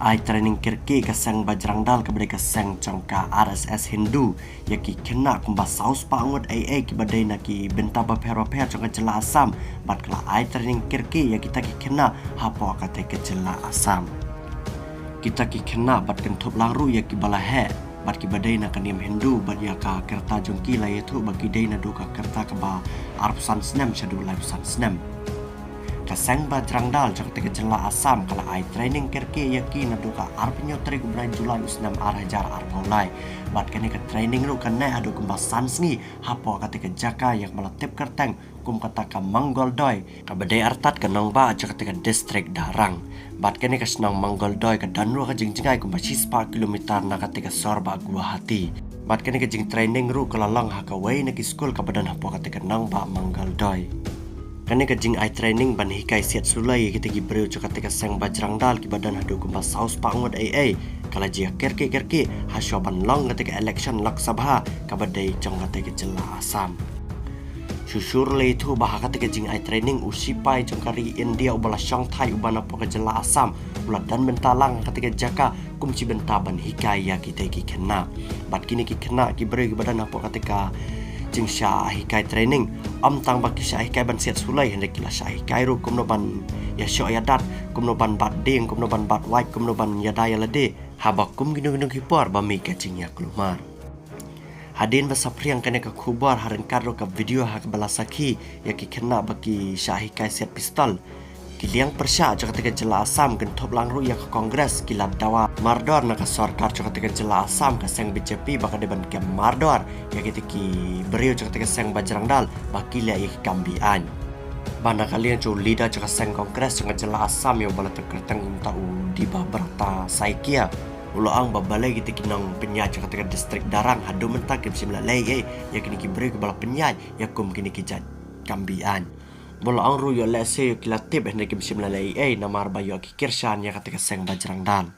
Ai training kirki kasang Bajrang Dal kepada kasang congka RSS Hindu yaki kena kumba saus pangut AA ki badai naki benta baper congka jela Asam bat kala ai training kirki yaki taki kena hapo kata ke jela Asam kita ki kena bat kentup langru yaki balahe bat ki badai na kaniam Hindu bat yaka kerta jongki la yaitu bagi dai na duka kerta ke ba arpsan snem shadu live san snem kasang Bajrang Dal jok tega jela Asam kala ai training kerke yaki na duka arpinyo teri bulan Julai usnam arhajar armolai bat kene ke training ru kan adu kumba sansngi hapo kata ke jaka yang melatip kerteng kum kata ka manggol doi ka badai artat ke nong ba jok tega distrik Darang bat kene ke senang manggol doi ke danru ka jingjingai kumba 4 kilometer na kata ke sorba Guwahati bat kene ke jing training ru kala lang hakawai na ki skul ka badan hapo kata ke nong ba manggol doi kani ka jing ai training ban hikai siat sulai kita gi breu cho katika sang Bajrang Dal ki badan hadu kumba saus pangut AA kala jia kerke hasyo ban long katika election Lok Sabha ka badai jong katika jela Asam susur le itu bah katika jing ai training usipai jong kari India ubala syong thai ubana po ka jela Asam ulat dan bentalang katika jaka kumci benta ban hikai ya kita ki kena bat kini ki kena ki breu ki badan apa katika jing syah hikai training tang baki syah hikai ban siat sulai hendak kila syah hikai ru kumno ban ya syok yadat kumno ban bat ding kumno ban bat white kumno ban yadaya lade habak kum ginu hipor bami kacing ya kelumar hadin basapriang kene ka kubar haren karo ka video hak balasaki yaki kena baki syah hikai siat pistol kiliang persya jaka tega jela Asam gentop langru ya ke kongres kila dawa mardor na ka sarkar jaka tega jela Asam ka seng BJP baka deban ke mardor ya kita ki beriu jaka tega seng Bajrang Dal baki lia ya kambian bana kalian cu lida jaka seng kongres jaka jela Asam ya bala tekerteng tau di babrata saikia ulo ang babalai kita kinang penyai jaka tega distrik Darang hadu mentak ke simla lei ya kini ki beriu ke bala penyai ya kum kini ki jat kambian bola ang ruyo lese kilatib hendak kimsim lalai namar bayo ki kirshan ya katika seng Bajrang Dal